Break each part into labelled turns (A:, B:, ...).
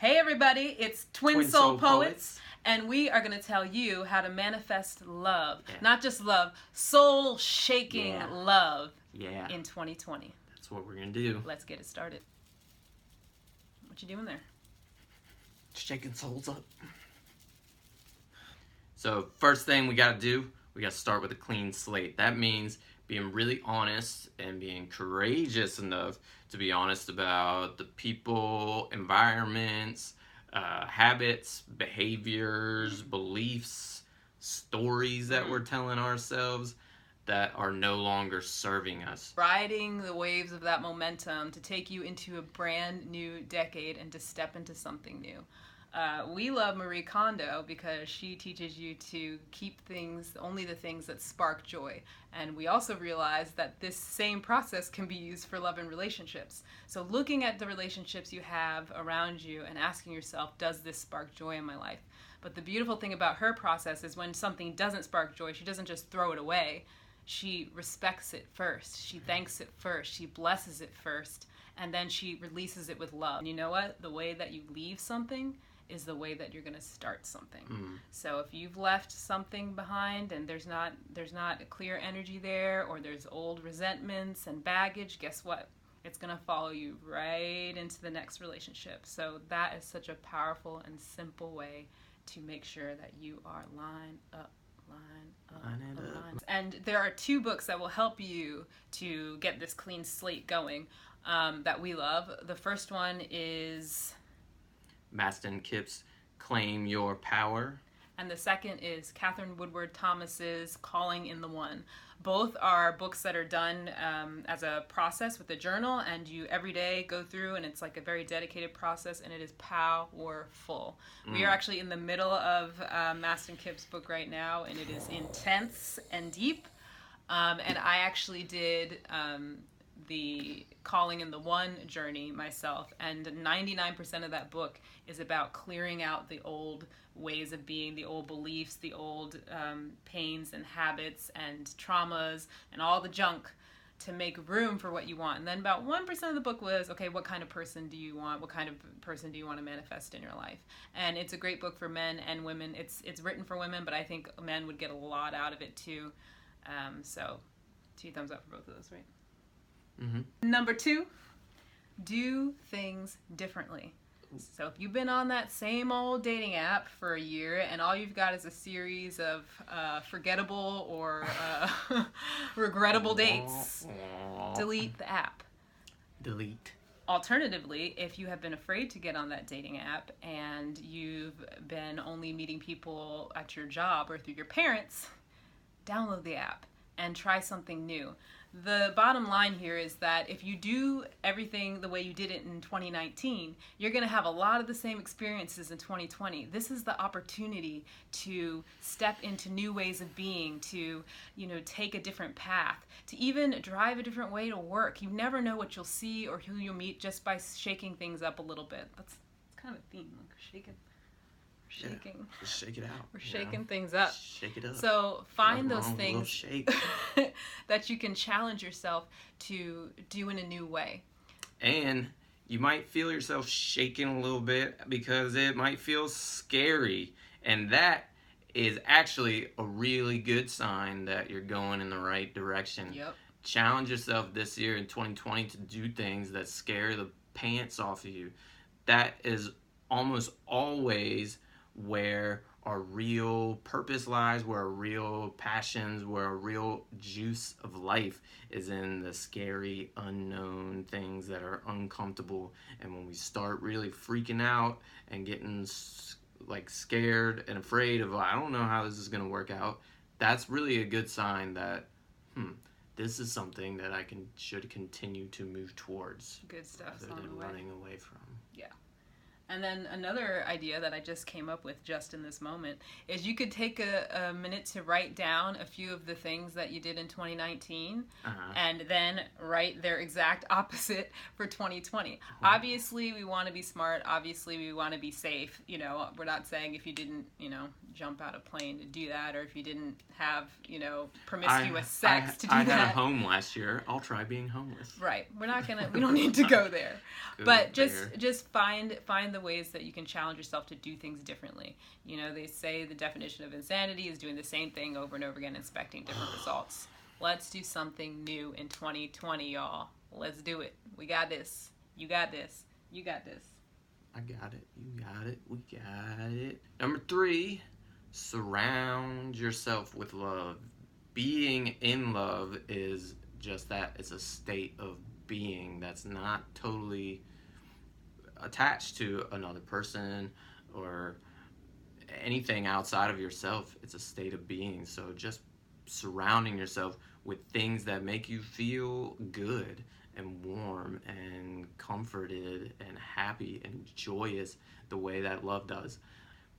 A: Hey everybody, it's Twin Soul Poets, and we are going to tell you how to manifest love.
B: Yeah.
A: Not just love, soul-shaking love in 2020.
B: That's what we're going to do.
A: Let's get it started. What you doing there?
B: Shaking souls up. So first thing we got to do, we got to start with a clean slate. That means being really honest and being courageous enough to be honest about the people, environments, habits, behaviors, beliefs, stories that we're telling ourselves that are no longer serving us.
A: Riding the waves of that momentum to take you into a brand new decade and to step into something new. We love Marie Kondo because she teaches you to keep things, only the things that spark joy. And we also realize that this same process can be used for love and relationships. So looking at the relationships you have around you and asking yourself, does this spark joy in my life? But the beautiful thing about her process is when something doesn't spark joy, she doesn't just throw it away. She respects it first. She thanks it first. She blesses it first. And then she releases it with love. And you know what? The way that you leave something is the way that you're going to start something. So if you've left something behind and there's not a clear energy there, or there's old resentments and baggage, guess what? It's going to follow you right into the next relationship. So that is such a powerful and simple way to make sure that you are line up. And there are 2 books that will help you to get this clean slate going that we love. The first one is
B: Mastin Kipp's Claim Your Power.
A: And the second is Catherine Woodward Thomas's Calling in the One. Both are books that are done as a process with a journal, and you every day go through, and it's like a very dedicated process, and it is powerful. We are actually in the middle of Mastin Kipp's book right now, and it is intense and deep. And I actually did the Calling in the One journey myself, and 99% of that book is about clearing out the old ways of being, the old beliefs, the old pains and habits and traumas and all the junk to make room for what you want. And then about 1% of the book was, okay, what kind of person do you want? What kind of person do you want to manifest in your life? And it's a great book for men and women. It's written for women, but I think men would get a lot out of it too. So 2 thumbs up for both of those, right? Number 2, do things differently. So if you've been on that same old dating app for a year and all you've got is a series of forgettable or regrettable dates, delete the app.
B: Delete.
A: Alternatively, if you have been afraid to get on that dating app and you've been only meeting people at your job or through your parents, download the app and try something new. The bottom line here is that if you do everything the way you did it in 2019, you're going to have a lot of the same experiences in 2020. This is the opportunity to step into new ways of being, to, take a different path, to even drive a different way to work. You never know what you'll see or who you'll meet just by shaking things up a little bit. That's kind of a theme, like shaking.
B: Yeah, just shake it out.
A: We're shaking things up.
B: Shake it up.
A: So find those things
B: shake.
A: that you can challenge yourself to do in a new way.
B: And you might feel yourself shaking a little bit because it might feel scary. And that is actually a really good sign that you're going in the right direction.
A: Yep.
B: Challenge yourself this year in 2020 to do things that scare the pants off of you. That is almost always where our real purpose lies, where our real passions, where our real juice of life is in the scary, unknown things that are uncomfortable. And when we start really freaking out and getting scared and afraid of, I don't know how this is going to work out, that's really a good sign that, this is something that I should continue to move towards.
A: Good stuff.
B: Rather than running away from.
A: Yeah. And then another idea that I just came up with just in this moment is you could take a minute to write down a few of the things that you did in 2019 and then write their exact opposite for 2020. Obviously, we want to be smart. Obviously, we want to be safe. We're not saying if you didn't, jump out a plane to do that, or if you didn't have, promiscuous sex to do that.
B: I had a home last year. I'll try being homeless.
A: Right. We don't need to go there. But just find the ways that you can challenge yourself to do things differently. You know, they say the definition of insanity is doing the same thing over and over again, expecting different results. Let's do something new in 2020, y'all. Let's do it. We got this. You got this. You got this.
B: I got it. You got it. We got it. Number 3, surround yourself with love. Being in love is just that. It's a state of being that's not totally attached to another person or anything outside of yourself. It's a state of being. So just surrounding yourself with things that make you feel good and warm and comforted and happy and joyous the way that love does.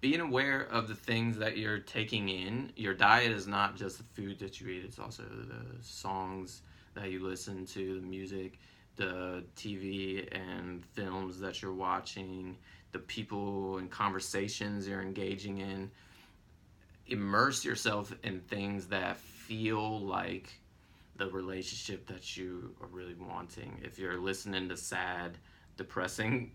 B: Being aware of the things that you're taking in. Your diet is not just the food that you eat, it's also the songs that you listen to, the music, the TV and films that you're watching, the people and conversations you're engaging in. Immerse yourself in things that feel like the relationship that you are really wanting. If you're listening to sad, depressing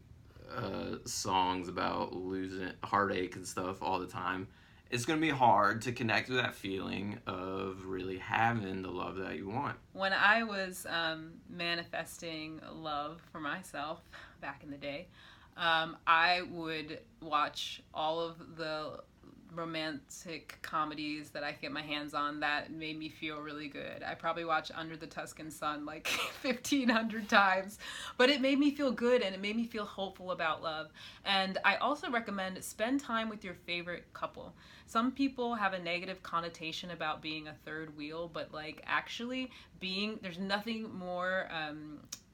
B: songs about losing heartache and stuff all the time, it's going to be hard to connect with that feeling of really having the love that you want.
A: When I was manifesting love for myself back in the day, I would watch all of the romantic comedies that I could get my hands on that made me feel really good. I probably watched Under the Tuscan Sun like 1,500 times, but it made me feel good and it made me feel hopeful about love. And I also recommend spend time with your favorite couple. Some people have a negative connotation about being a third wheel, but like actually there's nothing more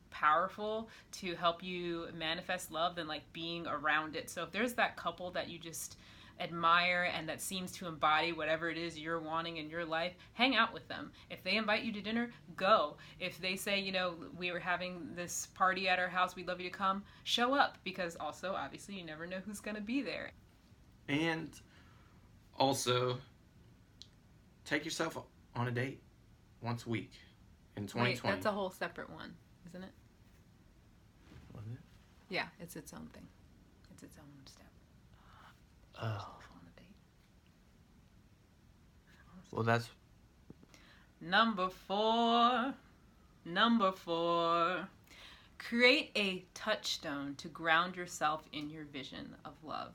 A: powerful to help you manifest love than like being around it. So if there's that couple that you just admire and that seems to embody whatever it is you're wanting in your life, hang out with them. If they invite you to dinner, go. If they say, you know, we were having this party at our house, we'd love you to come, show up, because also obviously you never know who's going to be there.
B: And also take yourself on a date once a week in 2020.
A: Wait, that's a whole separate one, isn't it?
B: Was it?
A: Yeah, it's its own thing. It's its own step.
B: Oh.
A: On a date.
B: Well, that's
A: Number four. Create a touchstone to ground yourself in your vision of love.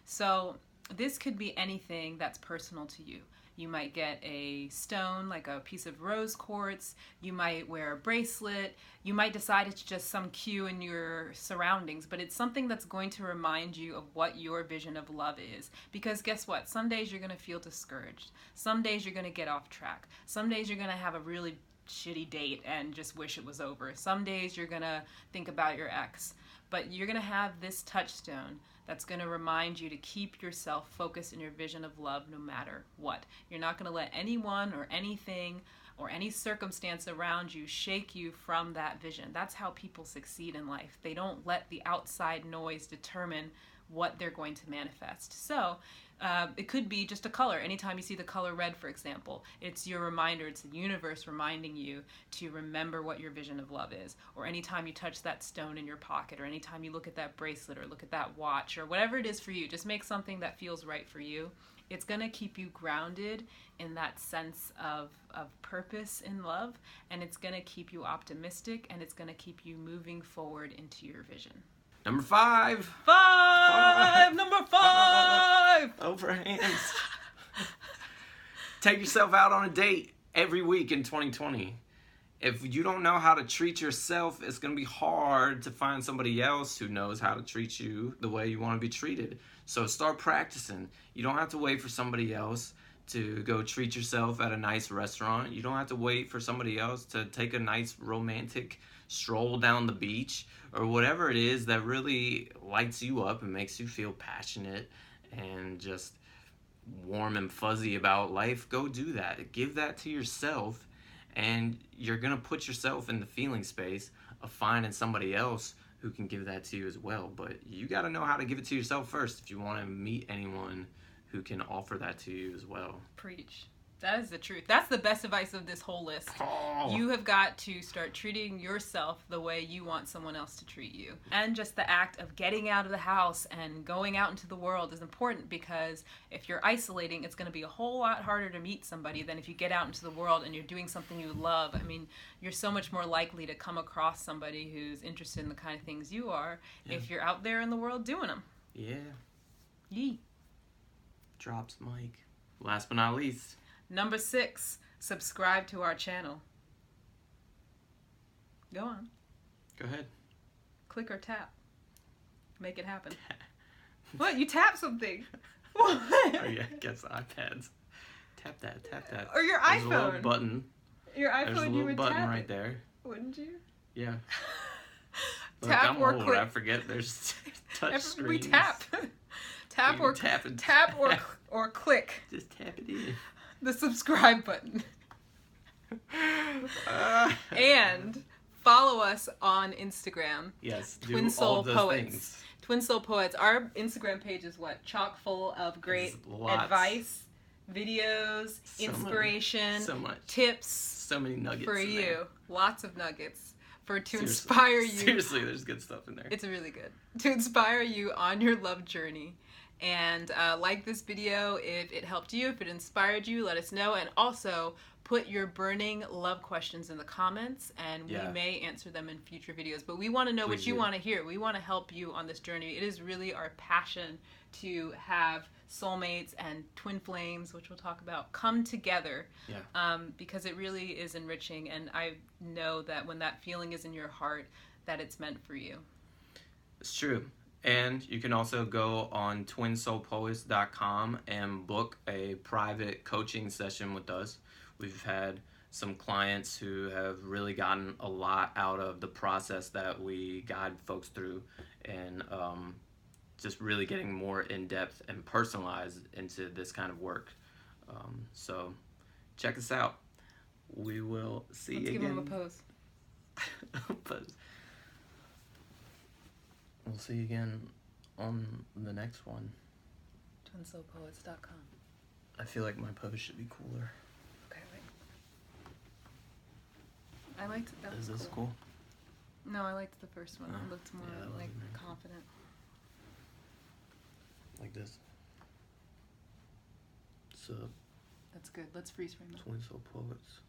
A: So this could be anything that's personal to you. You might get a stone, like a piece of rose quartz. You might wear a bracelet. You might decide it's just some cue in your surroundings, but it's something that's going to remind you of what your vision of love is. Because guess what? Some days you're going to feel discouraged. Some days you're going to get off track. Some days you're going to have a really shitty date and just wish it was over. Some days you're going to think about your ex. But you're going to have this touchstone that's going to remind you to keep yourself focused in your vision of love no matter what. You're not going to let anyone or anything or any circumstance around you shake you from that vision. That's how people succeed in life. They don't let the outside noise determine what they're going to manifest. So it could be just a color. Anytime you see the color red, for example, it's your reminder, it's the universe reminding you to remember what your vision of love is. Or anytime you touch that stone in your pocket, or anytime you look at that bracelet or look at that watch, or whatever it is for you, just make something that feels right for you. It's going to keep you grounded in that sense of purpose in love, and it's going to keep you optimistic, and it's going to keep you moving forward into your vision.
B: number 5.
A: Number 5!
B: Over hands. Take yourself out on a date every week in 2020. If you don't know how to treat yourself, it's going to be hard to find somebody else who knows how to treat you the way you want to be treated. So start practicing. You don't have to wait for somebody else to go treat yourself at a nice restaurant. You don't have to wait for somebody else to take a nice romantic stroll down the beach, or whatever it is that really lights you up and makes you feel passionate and just warm and fuzzy about life. Go do that. Give that to yourself, and you're going to put yourself in the feeling space of finding somebody else who can give that to you as well. But you got to know how to give it to yourself first if you want to meet anyone who can offer that to you as well.
A: Preach. That is the truth. That's the best advice of this whole list.
B: Oh.
A: You have got to start treating yourself the way you want someone else to treat you. And just the act of getting out of the house and going out into the world is important, because if you're isolating, it's going to be a whole lot harder to meet somebody than if you get out into the world and you're doing something you love. I mean, you're so much more likely to come across somebody who's interested in the kind of things you are if you're out there in the world doing them.
B: Yeah.
A: Yee.
B: Drops mic. Last but not least.
A: Number 6, subscribe to our channel. Go on.
B: Go ahead.
A: Click or tap. Make it happen. What? You tap something. What?
B: Oh yeah, gets iPads. Tap that, tap that.
A: Or your
B: There's
A: iPhone.
B: a little button.
A: Your iPhone,
B: There's a
A: you
B: little
A: would
B: button
A: tap
B: right
A: it,
B: there.
A: wouldn't you?
B: Yeah. Look,
A: Tap
B: I'm
A: or
B: old.
A: click.
B: I forget there's touch screens.
A: We tap. Tap
B: You
A: or
B: tap and
A: tap or
B: tap.
A: or click
B: Just tap it in.
A: the subscribe button. And follow us on Instagram.
B: Yes, do
A: Twin
B: all
A: Soul
B: those
A: Poets.
B: things.
A: Twin Soul Poets. Our Instagram page is what? Chock full of great
B: It's lots.
A: advice, videos,
B: So
A: inspiration,
B: So much.
A: tips
B: So many nuggets
A: for
B: in
A: you.
B: there.
A: Lots of nuggets to
B: Seriously.
A: inspire you.
B: Seriously, there's good stuff in there.
A: It's really good. To inspire you on your love journey. And like this video if it helped you, if it inspired you, let us know. And also put your burning love questions in the comments, and we may answer them in future videos. But we want to know what you want to hear. We want to help you on this journey. It is really our passion to have soulmates and twin flames, which we'll talk about, come together. Because it really is enriching, and I know that when that feeling is in your heart, that it's meant for you.
B: It's true. And you can also go on twinsoulpoets.com and book a private coaching session with us. We've had some clients who have really gotten a lot out of the process that we guide folks through, and just really getting more in-depth and personalized into this kind of work. So check us out. We will see you again.
A: Let's give them a pose.
B: Pose. We'll see you again on the next one.
A: twinsoulpoets.com.
B: I feel like my pose should be cooler.
A: Okay, wait. I liked it. That
B: Is
A: was
B: this
A: cool.
B: cool?
A: No, I liked the first one. It looked more
B: that
A: like
B: wasn't very cool.
A: confident.
B: Like this. So,
A: That's good. Let's freeze frame it.
B: Twin Soul Poets.